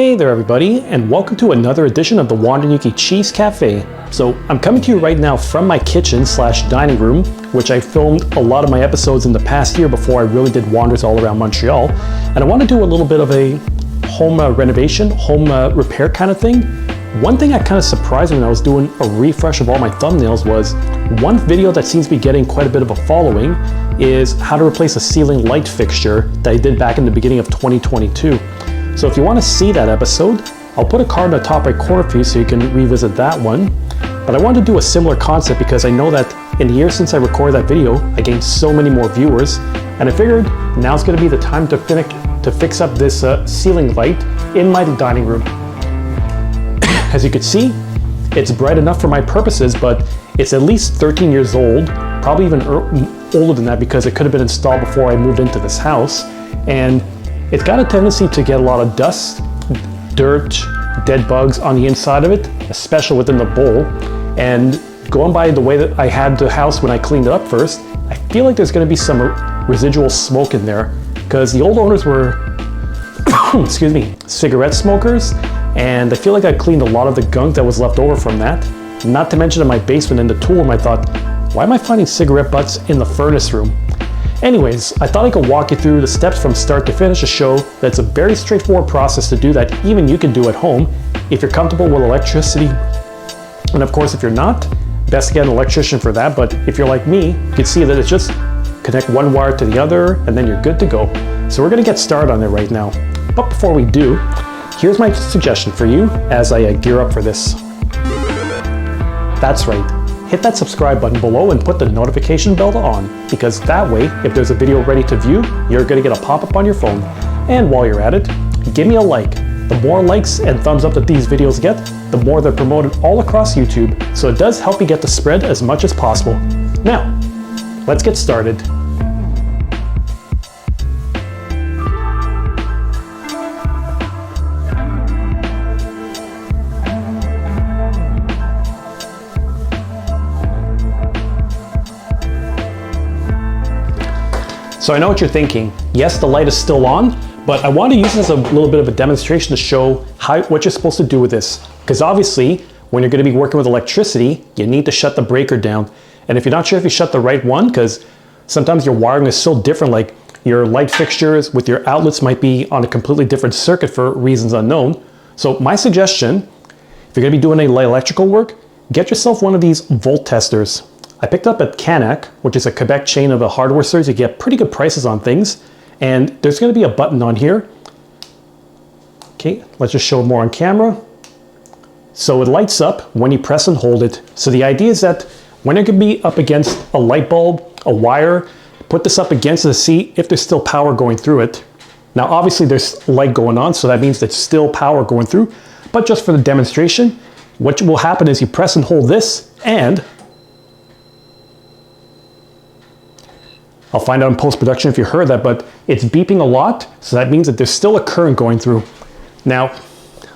Hey there everybody, and welcome to another edition of the Wandernewki Cheese Cafe. So I'm coming to you right now from my kitchen slash dining room, which I filmed a lot of my episodes in the past year before I really did wanders all around Montreal. And I want to do a little bit of a home renovation, home repair kind of thing. One thing that kind of surprised me when I was doing a refresh of all my thumbnails was one video that seems to be getting quite a bit of a following is how to replace a ceiling light fixture that I did back in the beginning of 2022. So if you want to see that episode, I'll put a card in the top right corner for you so you can revisit that one. But I wanted to do a similar concept because I know that in the years since I recorded that video, I gained so many more viewers, and I figured now's going to be the time to fix up this ceiling light in my dining room. As you can see, it's bright enough for my purposes, but it's at least 13 years old, probably even older than that because it could have been installed before I moved into this house. And it's got a tendency to get a lot of dust, dirt, dead bugs on the inside of it, especially within the bowl. And going by the way that I had the house when I cleaned it up first, I feel like there's going to be some residual smoke in there because the old owners were, excuse me, cigarette smokers. And I feel like I cleaned a lot of the gunk that was left over from that. Not to mention in my basement in the tool room, I thought, why am I finding cigarette butts in the furnace room? Anyways, I thought I could walk you through the steps from start to finish to show that it's a very straightforward process to do that even you can do at home if you're comfortable with electricity. And of course, if you're not, best to get an electrician for that. But if you're like me, you can see that it's just connect one wire to the other and then you're good to go. So we're gonna get started on it right now. But before we do, here's my suggestion for you as I gear up for this. That's right. Hit that subscribe button below and put the notification bell on, because that way, if there's a video ready to view, you're going to get a pop-up on your phone. And while you're at it, give me a like. The more likes and thumbs up that these videos get, the more they're promoted all across YouTube, so it does help me get the spread as much as possible. Now, let's get started. So I know what you're thinking. Yes, the light is still on, but I want to use this as a little bit of a demonstration to show what you're supposed to do with this. Because obviously, when you're going to be working with electricity, you need to shut the breaker down. And if you're not sure if you shut the right one, because sometimes your wiring is so different, like your light fixtures with your outlets might be on a completely different circuit for reasons unknown. So my suggestion, if you're going to be doing any electrical work, get yourself one of these volt testers. I picked up at Canac, which is a Quebec chain of hardware stores. You get pretty good prices on things. And there's going to be a button on here. Okay, let's just show more on camera. So it lights up when you press and hold it. So the idea is that when you're going to be up against a light bulb, a wire, put this up against it to see if there's still power going through it. Now obviously there's light going on, so that means there's still power going through. But just for the demonstration, what will happen is you press and hold this, and I'll find out in post-production if you heard that, but it's beeping a lot, so that means that there's still a current going through. Now,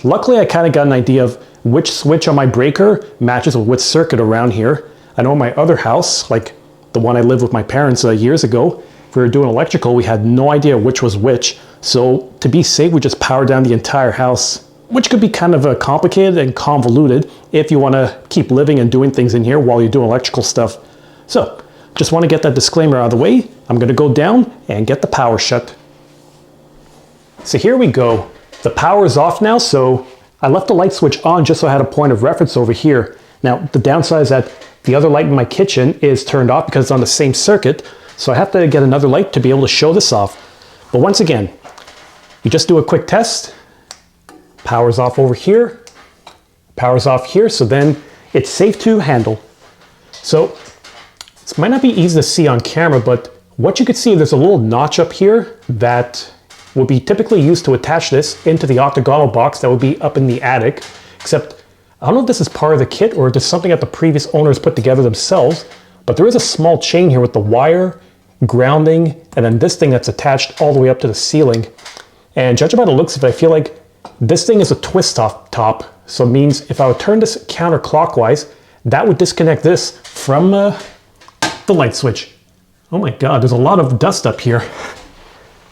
luckily I kind of got an idea of which switch on my breaker matches with which circuit around here. I know in my other house, like the one I lived with my parents years ago, if we were doing electrical, we had no idea which was which. So to be safe, we just powered down the entire house, which could be kind of complicated and convoluted if you want to keep living and doing things in here while you're doing electrical stuff. So, just want to get that disclaimer out of the way. I'm going to go down and get the power shut. So here we go. The power is off now, so I left the light switch on just so I had a point of reference over here. Now, the downside is that the other light in my kitchen is turned off because it's on the same circuit, so I have to get another light to be able to show this off. But once again, you just do a quick test. Power's off over here. Power's off here, so then it's safe to handle. So this might not be easy to see on camera, but what you could see, there's a little notch up here that would be typically used to attach this into the octagonal box that would be up in the attic. Except, I don't know if this is part of the kit or just something that the previous owners put together themselves, but there is a small chain here with the wire, grounding, and then this thing that's attached all the way up to the ceiling. And judging by the looks of it, I feel like this thing is a twist off top. So it means if I would turn this counterclockwise, that would disconnect this from the light switch. Oh my God, there's a lot of dust up here.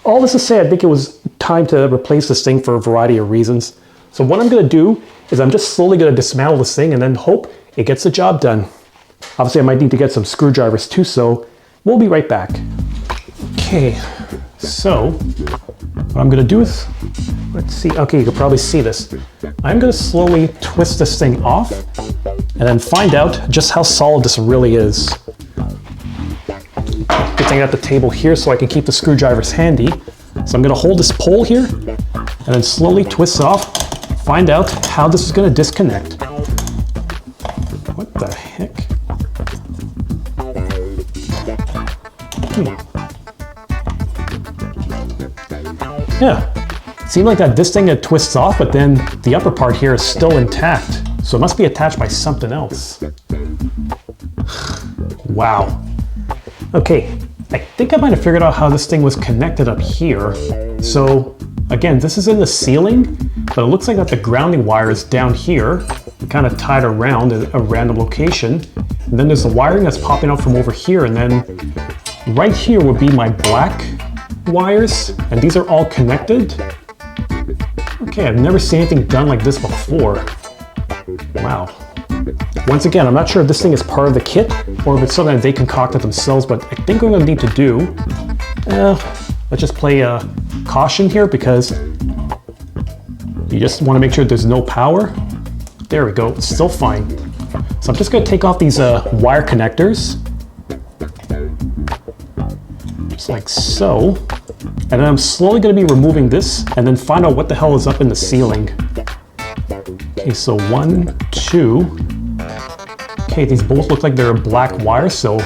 All this to say, I think it was time to replace this thing for a variety of reasons. So what I'm gonna do is I'm just slowly gonna dismantle this thing and then hope it gets the job done. Obviously I might need to get some screwdrivers too, so we'll be right back. Okay, so what I'm gonna do is, let's see, okay, you can probably see this. I'm gonna slowly twist this thing off and then find out just how solid this really is. Good thing I got the table here so I can keep the screwdrivers handy. So I'm gonna hold this pole here and then slowly twist it off, find out how this is gonna disconnect. What the heck? Yeah, seemed like that this thing had twists off, but then the upper part here is still intact. So it must be attached by something else. Wow. Okay, I think I might have figured out how this thing was connected up here. So again, this is in the ceiling, but it looks like that the grounding wire is down here, kind of tied around at a random location. And then there's the wiring that's popping out from over here, and then right here would be my black wires, and these are all connected. Okay, I've never seen anything done like this before. Wow. Once again, I'm not sure if this thing is part of the kit or if it's something that they concocted themselves, but I think what I'm gonna need to do, let's just play caution here, because you just wanna make sure there's no power. There we go, it's still fine. So I'm just gonna take off these wire connectors, just like so. And then I'm slowly gonna be removing this and then find out what the hell is up in the ceiling. Okay, so 1, 2. Okay, these both look like they're black wire, so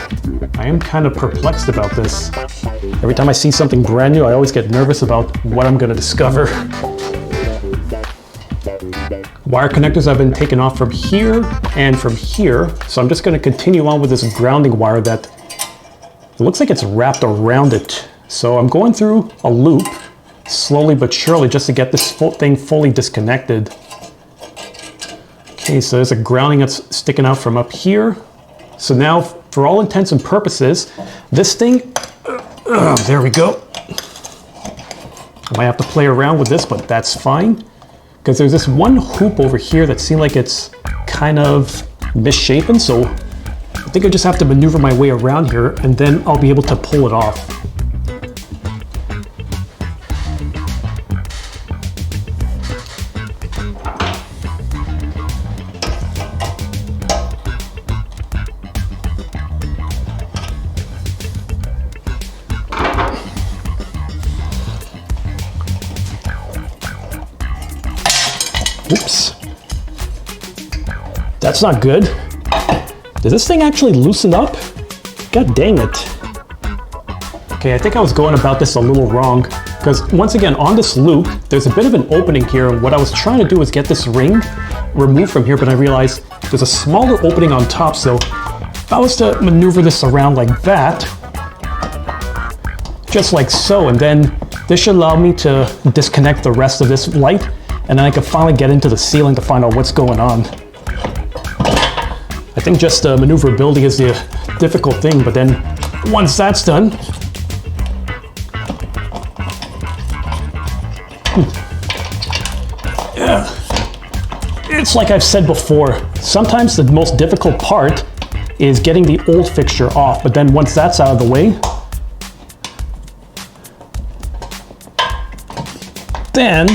I am kind of perplexed about this. Every time I see something brand new, I always get nervous about what I'm gonna discover. Wire connectors have been taken off from here and from here, so I'm just gonna continue on with this grounding wire that it looks like it's wrapped around it. So I'm going through a loop, slowly but surely, just to get this thing fully disconnected. Okay, so there's a grounding that's sticking out from up here. So now, for all intents and purposes, this thing, there we go. I might have to play around with this, but that's fine. Because there's this one hoop over here that seems like it's kind of misshapen, so I think I just have to maneuver my way around here and then I'll be able to pull it off. Oops. That's not good. Did this thing actually loosen up? God dang it. Okay, I think I was going about this a little wrong, because once again, on this loop, there's a bit of an opening here, and what I was trying to do is get this ring removed from here, but I realized there's a smaller opening on top, so if I was to maneuver this around like that, just like so, and then this should allow me to disconnect the rest of this light, and then I can finally get into the ceiling to find out what's going on. I think just maneuverability is the difficult thing, but then once that's done, yeah. It's like I've said before, sometimes the most difficult part is getting the old fixture off, but then once that's out of the way, then,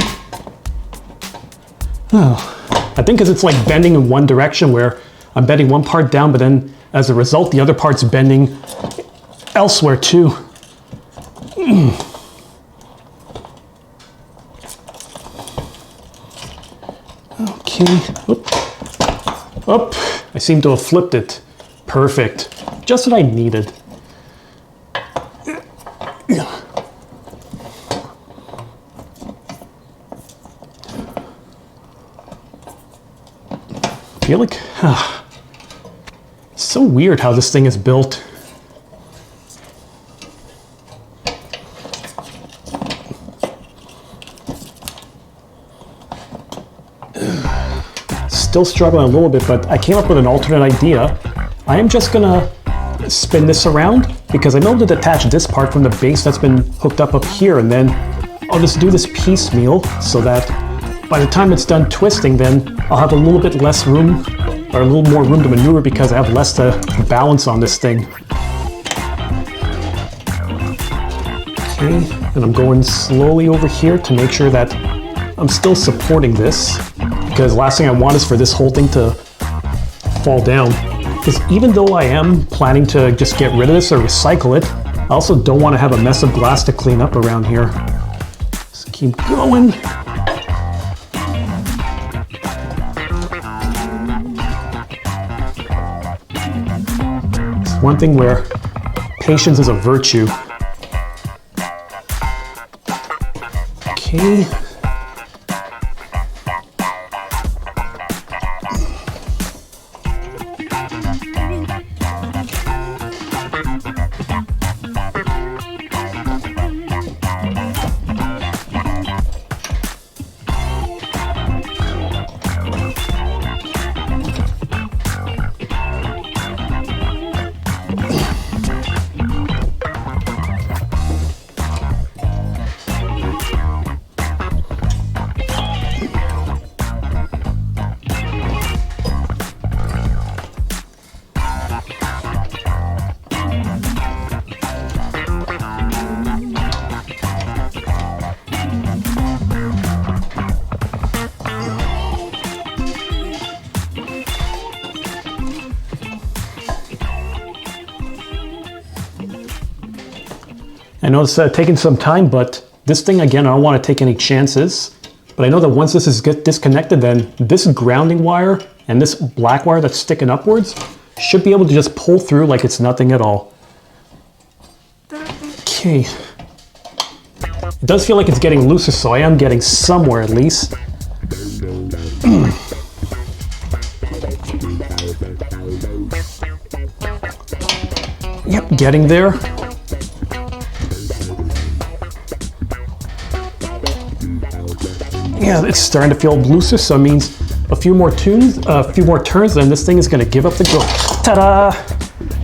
I think because it's like bending in one direction where I'm bending one part down, but then as a result, the other part's bending elsewhere too. Okay, I seem to have flipped it. Perfect, just what I needed. I feel like, it's so weird how this thing is built. Still struggling a little bit, but I came up with an alternate idea. I am just gonna spin this around because I'm able to detach this part from the base that's been hooked up here, and then I'll just do this piecemeal so that by the time it's done twisting, then I'll have a little bit less room, or a little more room to maneuver because I have less to balance on this thing. Okay, and I'm going slowly over here to make sure that I'm still supporting this, because last thing I want is for this whole thing to fall down. Because even though I am planning to just get rid of this or recycle it, I also don't want to have a mess of glass to clean up around here. Just keep going. It's one thing where patience is a virtue. Okay. I know it's taking some time, but this thing, again, I don't want to take any chances. But I know that once this is disconnected, then this grounding wire and this black wire that's sticking upwards should be able to just pull through like it's nothing at all. Okay. It does feel like it's getting looser, so I am getting somewhere at least. Yep, getting there. Yeah, it's starting to feel looser, so it means a few more turns, and this thing is going to give up the ghost. Ta-da!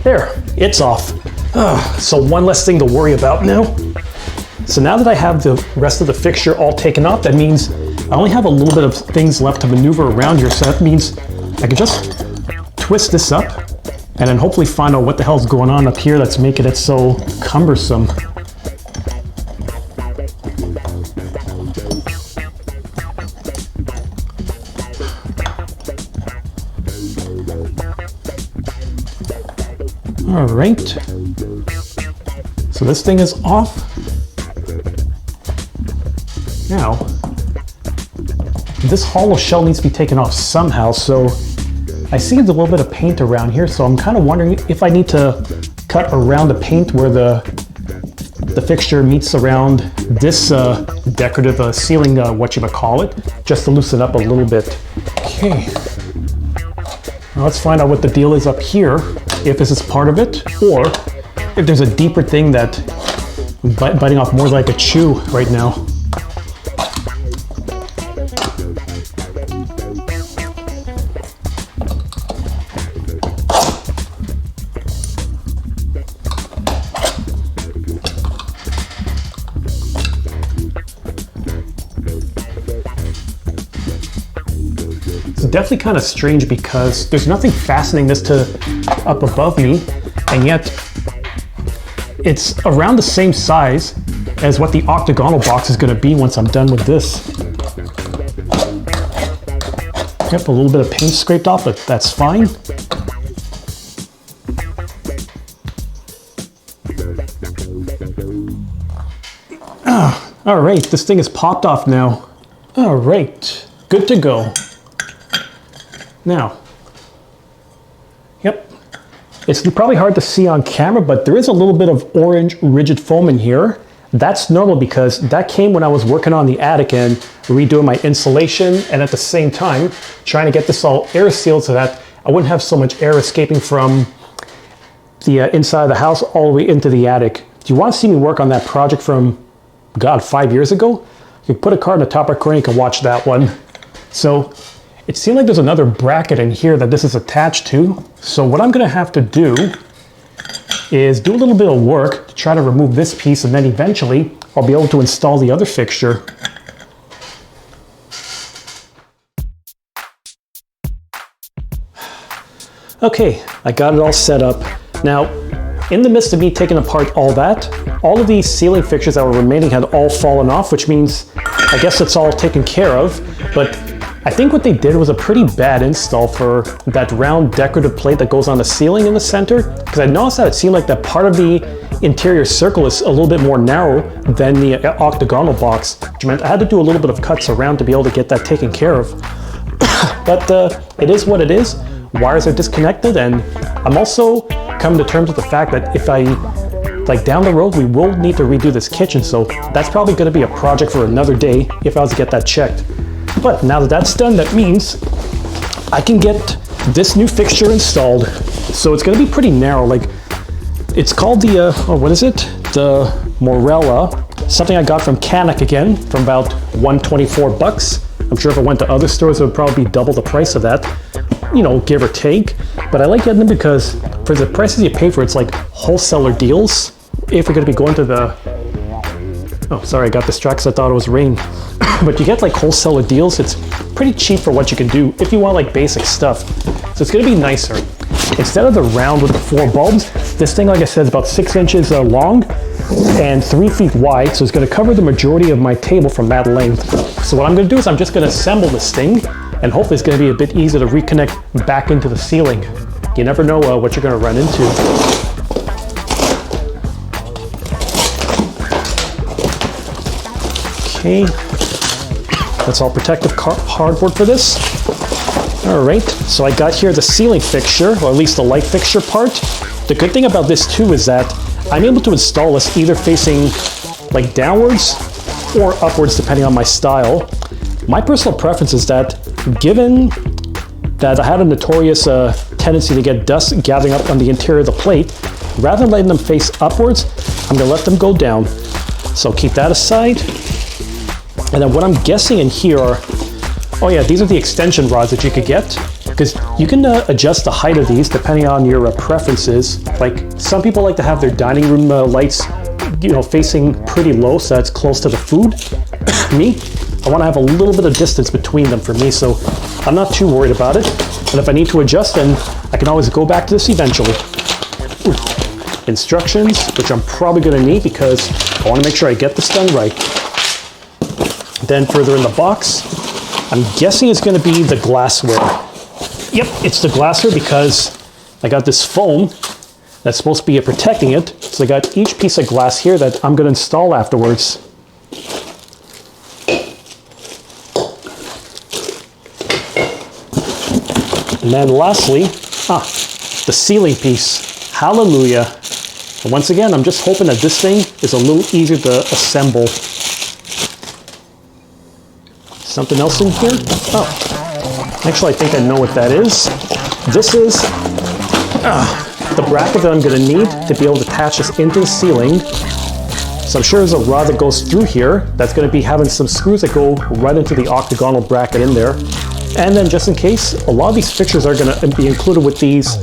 There, it's off. So one less thing to worry about now. So now that I have the rest of the fixture all taken off, that means I only have a little bit of things left to maneuver around here, so that means I can just twist this up and then hopefully find out what the hell's going on up here that's making it so cumbersome. All right, so this thing is off. Now, this hollow shell needs to be taken off somehow, so I see there's a little bit of paint around here, so I'm kind of wondering if I need to cut around the paint where the fixture meets around this decorative ceiling, what you would call it, just to loosen up a little bit. Okay, now let's find out what the deal is up here, if this is part of it, or if there's a deeper thing that I'm biting off more like a chew right now. It's definitely kind of strange because there's nothing fastening this to up above me, and yet it's around the same size as what the octagonal box is going to be once I'm done with this. Yep, a little bit of paint scraped off, but that's fine. All right, this thing is popped off now. All right, good to go. Now, yep, it's probably hard to see on camera, but there is a little bit of orange rigid foam in here. That's normal because that came when I was working on the attic and redoing my insulation, and at the same time trying to get this all air sealed so that I wouldn't have so much air escaping from the inside of the house all the way into the attic. Do you want to see me work on that project from, God, 5 years ago? You can put a card in the top right corner, you can watch that one. So it seemed like there's another bracket in here that this is attached to. So what I'm gonna have to do is do a little bit of work to try to remove this piece, and then eventually I'll be able to install the other fixture. Okay, I got it all set up. Now, in the midst of me taking apart all that, all of these ceiling fixtures that were remaining had all fallen off, which means I guess it's all taken care of. But I think what they did was a pretty bad install for that round decorative plate that goes on the ceiling in the center, because I noticed that it seemed like that part of the interior circle is a little bit more narrow than the octagonal box, which meant I had to do a little bit of cuts around to be able to get that taken care of. But it is what it is. Wires are disconnected, and I'm also coming to terms with the fact that if down the road, we will need to redo this kitchen, so that's probably going to be a project for another day if I was to get that checked. But now that that's done, that means I can get this new fixture installed. So it's going to be pretty narrow. Like, it's called the, what is it? The Morella, something I got from Canuck again, from about $124. I'm sure if I went to other stores, it would probably be double the price of that, you know, give or take. But I like getting them because for the prices you pay for, it's like wholesaler deals. If you're going to be going to the, oh, sorry, I got distracted. I thought it was rain. But you get like wholesaler deals. It's pretty cheap for what you can do if you want like basic stuff. So it's going to be nicer. Instead of the round with the 4 bulbs, this thing, like I said, is about 6 inches long and 3 feet wide. So it's going to cover the majority of my table from that length. So what I'm going to do is I'm just going to assemble this thing, and hopefully it's going to be a bit easier to reconnect back into the ceiling. You never know what you're going to run into. Okay, that's all protective hardboard for this. All right, so I got here the ceiling fixture, or at least the light fixture part. The good thing about this too is that I'm able to install this either facing like downwards or upwards depending on my style. My personal preference is that, given that I had a notorious tendency to get dust gathering up on the interior of the plate, rather than letting them face upwards, I'm gonna let them go down. So keep that aside. And then what I'm guessing in here are, oh yeah, these are the extension rods that you could get, because you can adjust the height of these depending on your preferences. Like, some people like to have their dining room lights, you know, facing pretty low so that's close to the food. Me, I want to have a little bit of distance between them for me, so I'm not too worried about it. And if I need to adjust, then I can always go back to this eventually. Instructions, which I'm probably going to need because I want to make sure I get this done right. Then further in the box, I'm guessing it's going to be the glassware. Yep, it's the glassware because I got this foam that's supposed to be protecting it. So I got each piece of glass here that I'm going to install afterwards. And then lastly, the ceiling piece. Hallelujah. And once again, I'm just hoping that this thing is a little easier to assemble. Something else in here? Oh, actually I think I know what that is. This is the bracket that I'm going to need to be able to attach this into the ceiling. So I'm sure there's a rod that goes through here that's going to be having some screws that go right into the octagonal bracket in there. And then just in case, a lot of these fixtures are going to be included with these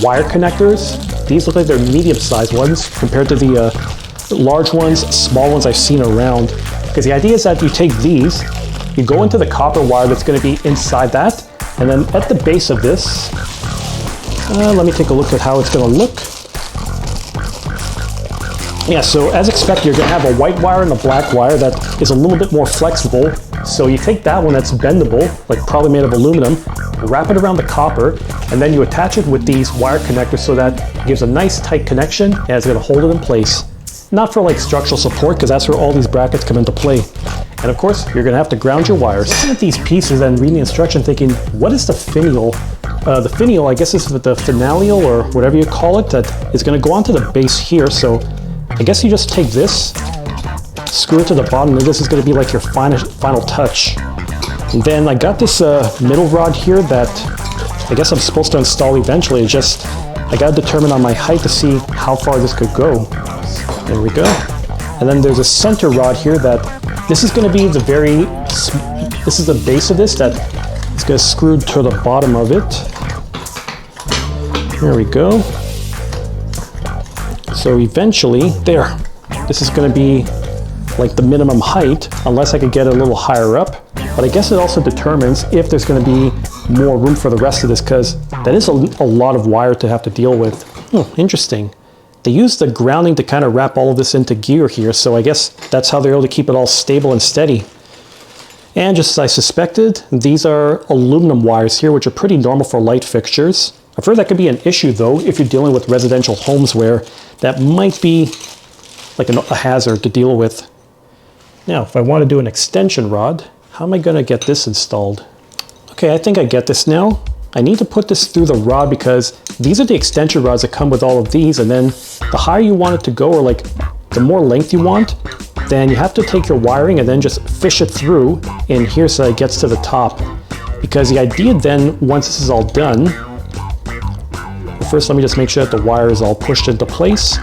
wire connectors. These look like they're medium-sized ones compared to the large ones, small ones I've seen around. Because the idea is that you take these, you go into the copper wire that's going to be inside that, and then at the base of this, let me take a look at how it's going to look. Yeah, so as expected, you're going to have a white wire and a black wire that is a little bit more flexible. So you take that one that's bendable, like probably made of aluminum, wrap it around the copper, and then you attach it with these wire connectors so that it gives a nice tight connection and it's going to hold it in place. Not for like structural support, because that's where all these brackets come into play. And of course, you're going to have to ground your wires. Looking at these pieces and reading the instruction, thinking, what is the finial? The finial, I guess, is the finalial or whatever you call it, that is going to go onto the base here. So I guess you just take this, screw it to the bottom, and this is going to be like your final touch. And then I got this middle rod here that I guess I'm supposed to install eventually. It's just, I got to determine on my height to see how far this could go. There we go. And then there's a center rod here that this is going to be this is the base of this that is going to screw to the bottom of it. There we go. So eventually, this is going to be like the minimum height, unless I could get it a little higher up. but I guess it also determines if there's going to be more room for the rest of this, because that is a lot of wire to have to deal with. Interesting. They use the grounding to kind of wrap all of this into gear here, so I guess that's how they're able to keep it all stable and steady. And just as I suspected, these are aluminum wires here, which are pretty normal for light fixtures. I've heard that could be an issue though if you're dealing with residential homes, where that might be like a hazard to deal with. Now, if I want to do an extension rod, how am I going to get this installed? Okay, I think I get this now. I need to put this through the rod because these are the extension rods that come with all of these, and then the higher you want it to go, or like the more length you want, then you have to take your wiring and then just fish it through in here so that it gets to the top. Because the idea then, once this is all done, first let me just make sure that the wire is all pushed into place.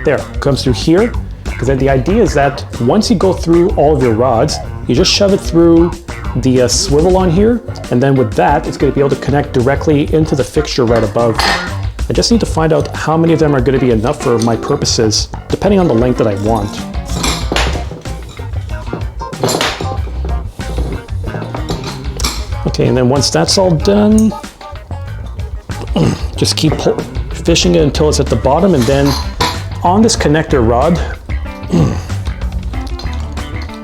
There, it comes through here. Because then the idea is that once you go through all of your rods, you just shove it through the swivel on here, and then with that, it's going to be able to connect directly into the fixture right above. I just need to find out how many of them are going to be enough for my purposes, depending on the length that I want. Okay, and then once that's all done, just keep fishing it until it's at the bottom, and then on this connector rod,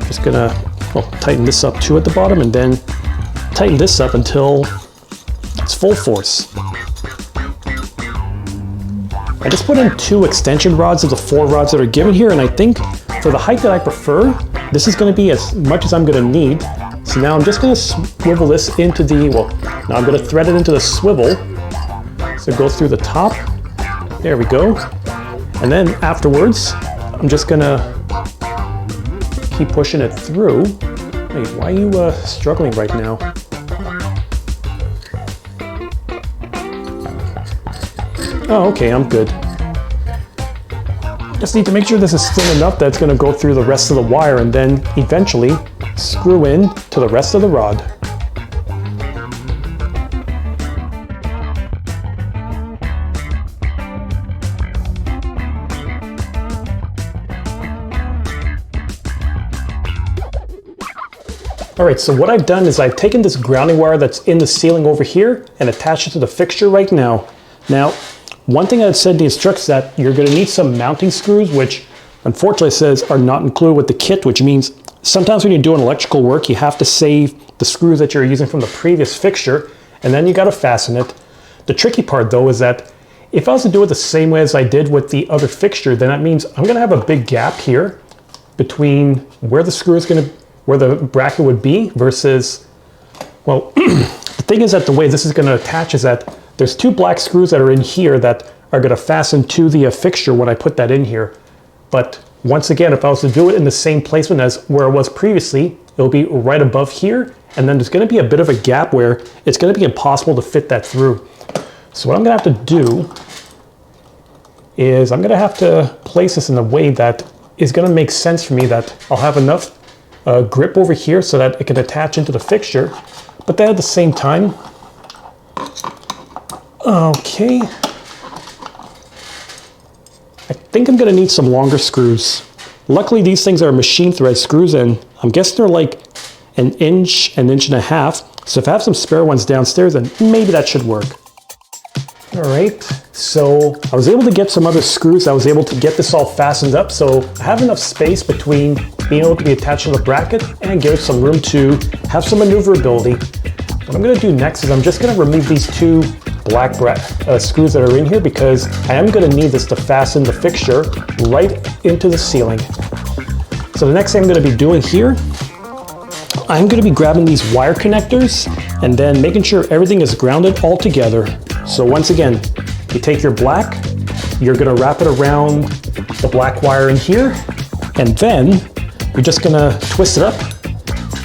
just gonna tighten this up too at the bottom, and then tighten this up until it's full force. I just put in 2 extension rods of the 4 rods that are given here, and I think for the height that I prefer, this is going to be as much as I'm going to need. So now I'm just going to swivel this into the, now I'm going to thread it into the swivel. So it goes through the top. There we go. And then afterwards, I'm just going to keep pushing it through. Wait, why are you struggling right now? Oh, okay, I'm good. Just need to make sure this is thin enough that it's going to go through the rest of the wire, and then eventually screw in to the rest of the rod. Alright, so what I've done is I've taken this grounding wire that's in the ceiling over here and attached it to the fixture right now. Now, one thing that said in the instructions that you're going to need some mounting screws, which unfortunately it says are not included with the kit, which means sometimes when you're doing electrical work, you have to save the screws that you're using from the previous fixture, and then you got to fasten it. The tricky part though is that if I was to do it the same way as I did with the other fixture, then that means I'm going to have a big gap here between where the screw is going to, where the bracket would be versus, well, the thing is that the way this is going to attach is that there's 2 black screws that are in here that are going to fasten to the fixture when I put that in here. But once again, if I was to do it in the same placement as where it was previously, it'll be right above here, and then there's going to be a bit of a gap where it's going to be impossible to fit that through. So what I'm going to have to do is I'm going to have to place this in a way that is going to make sense for me, that I'll have enough grip over here so that it can attach into the fixture, but then at the same time, okay, I think I'm going to need some longer screws. Luckily, these things are machine thread screws, and I'm guessing they're like an inch and a half. So if I have some spare ones downstairs, then maybe that should work. All right, so I was able to get some other screws. I was able to get this all fastened up, so I have enough space between being able to be attached to the bracket and give it some room to have some maneuverability. What I'm going to do next is I'm just going to remove these 2 black screws that are in here, because I am going to need this to fasten the fixture right into the ceiling. So the next thing I'm going to be doing here, I'm going to be grabbing these wire connectors and then making sure everything is grounded all together. So once again, you take your black, you're going to wrap it around the black wire in here, and then you're just going to twist it up.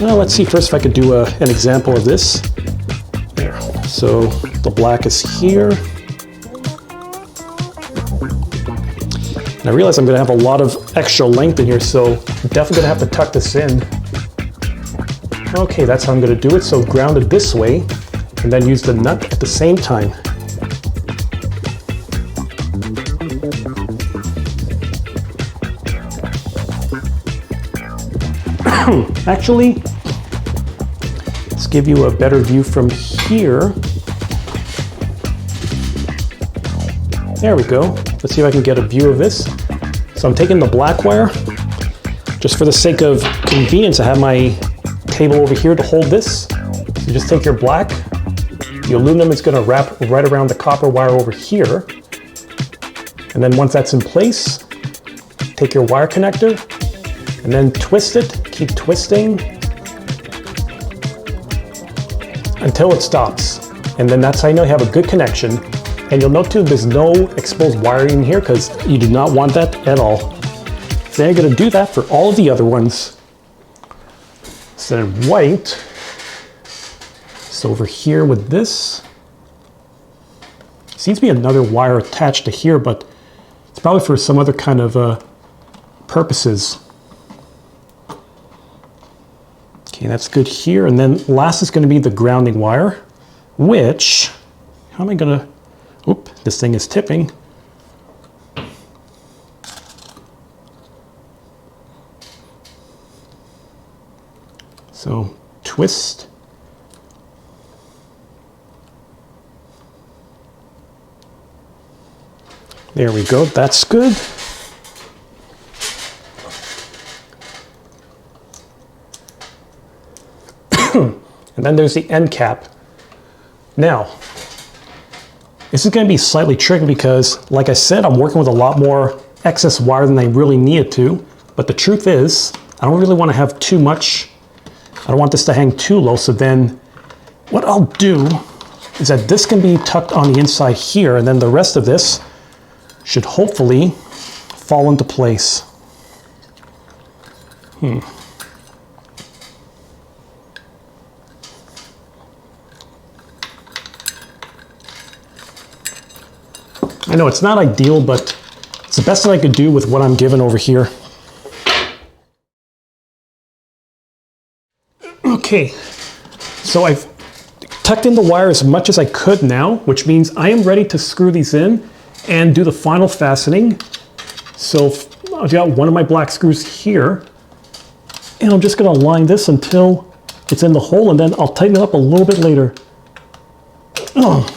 Well, let's see first if I could do an example of this. There. So the black is here. And I realize I'm going to have a lot of extra length in here, so I'm definitely going to have to tuck this in. Okay, that's how I'm going to do it. So ground it this way, and then use the nut at the same time. Actually, let's give you a better view from here. There we go. Let's see if I can get a view of this. So I'm taking the black wire. Just for the sake of convenience, I have my table over here to hold this. So you just take your black. The aluminum is going to wrap right around the copper wire over here. And then once that's in place, take your wire connector and then twist it. Keep twisting until it stops. And then that's how you know you have a good connection. And you'll note too, there's no exposed wiring in here because you do not want that at all. So then you're going to do that for all of the other ones. So then white. So over here with this, seems to be another wire attached to here, but it's probably for some other kind of purposes. Okay, that's good here. And then last is going to be the grounding wire, which, how am I going to, oop, this thing is tipping. So twist. There we go, that's good. And then there's the end cap. Now, this is going to be slightly tricky because, like I said, I'm working with a lot more excess wire than I really needed to. But the truth is, I don't really want to have too much. I don't want this to hang too low. So then what I'll do is that this can be tucked on the inside here, and then the rest of this should hopefully fall into place. I know it's not ideal, but it's the best that I could do with what I'm given over here. Okay, so I've tucked in the wire as much as I could now, which means I am ready to screw these in and do the final fastening. So I've got one of my black screws here, and I'm just going to line this until it's in the hole, and then I'll tighten it up a little bit later. Oh.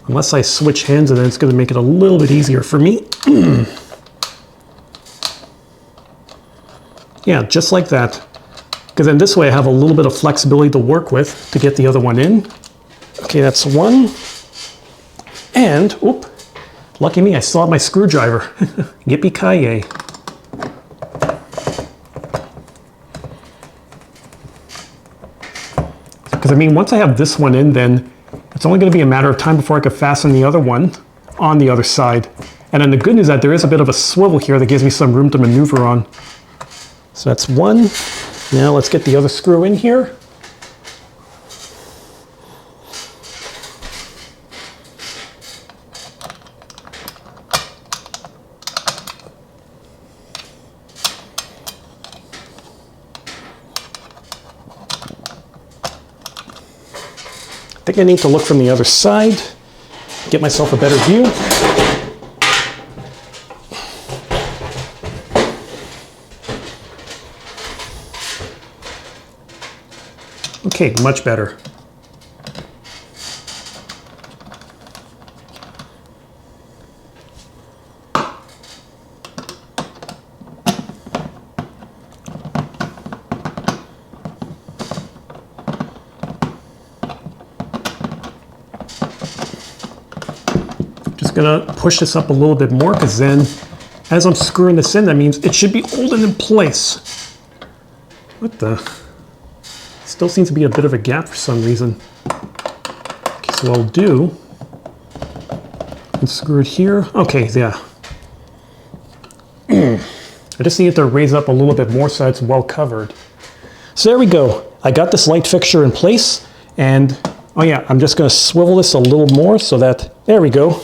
Unless I switch hands, and then it's going to make it a little bit easier for me. Yeah, just like that. Because then this way I have a little bit of flexibility to work with to get the other one in. Okay, that's one. And, oop, lucky me, I still have my screwdriver. Yippee-ki-yay. Because I mean, once I have this one in, then it's only going to be a matter of time before I could fasten the other one on the other side. And then the good news is that there is a bit of a swivel here that gives me some room to maneuver on. So that's one. Now let's get the other screw in here. I think I need to look from the other side, get myself a better view. Okay, much better. Just gonna push this up a little bit more, because then as I'm screwing this in, that means it should be holding in place. What the? Still seems to be a bit of a gap for some reason. Okay, so what I'll do, and screw it here. Okay, yeah. I just need to raise it up a little bit more so it's well covered. So there we go. I got this light fixture in place, and oh yeah, I'm just going to swivel this a little more so that, there we go.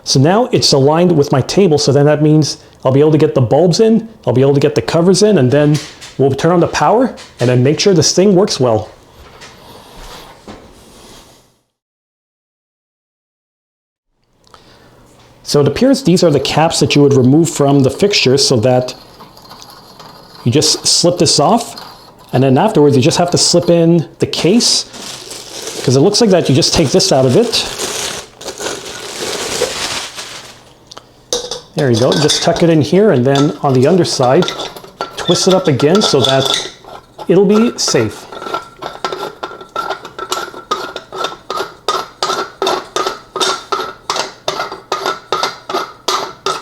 So now it's aligned with my table, so then that means I'll be able to get the bulbs in, I'll be able to get the covers in, and then we'll turn on the power and then make sure this thing works well. So it appears these are the caps that you would remove from the fixture, so that you just slip this off, and then afterwards you just have to slip in the case, because it looks like that you just take this out of it. There you go, just tuck it in here, and then on the underside, twist it up again so that it'll be safe.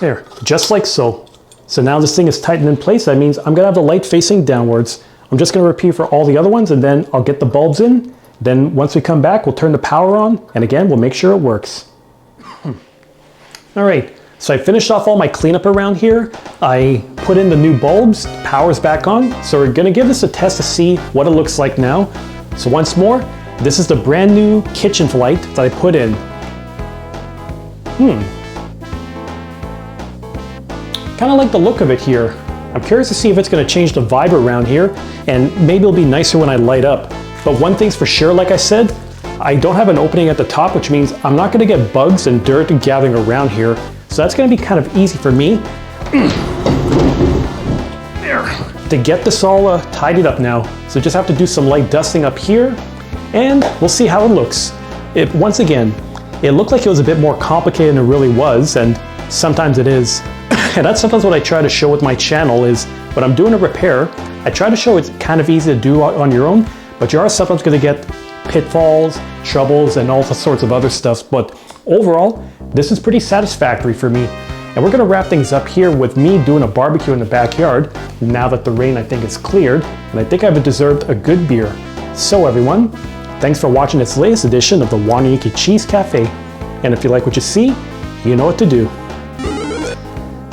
There, just like so. So now this thing is tightened in place. That means I'm gonna have the light facing downwards. I'm just gonna repeat for all the other ones, and then I'll get the bulbs in. Then once we come back, we'll turn the power on, and again, we'll make sure it works. All right, so I finished off all my cleanup around here. I put in the new bulbs, power's back on. So we're gonna give this a test to see what it looks like now. So once more, this is the brand new kitchen light that I put in. Kind of like the look of it here. I'm curious to see if it's going to change the vibe around here, and maybe it'll be nicer when I light up. But one thing's for sure, like I said, I don't have an opening at the top, which means I'm not going to get bugs and dirt gathering around here. So that's going to be kind of easy for me there, to get this all tidied up now. So just have to do some light dusting up here, and we'll see how it looks. Once again, it looked like it was a bit more complicated than it really was, and sometimes it is. And that's sometimes what I try to show with my channel is when I'm doing a repair, I try to show it's kind of easy to do on your own, but you are sometimes going to get pitfalls, troubles, and all sorts of other stuff. But overall, this is pretty satisfactory for me. And we're going to wrap things up here with me doing a barbecue in the backyard now that the rain, I think, is cleared, and I think I've deserved a good beer. So everyone, thanks for watching this latest edition of the Wandering Cheese Cafe. And if you like what you see, you know what to do.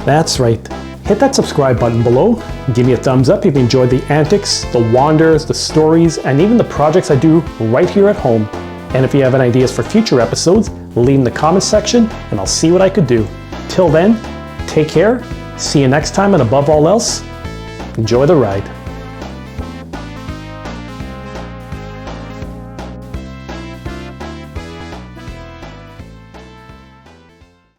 That's right. Hit that subscribe button below. Give me a thumbs up if you enjoyed the antics, the wanders, the stories, and even the projects I do right here at home. And if you have any ideas for future episodes, leave in the comments section and I'll see what I could do. Till then, take care, see you next time, and above all else, enjoy the ride.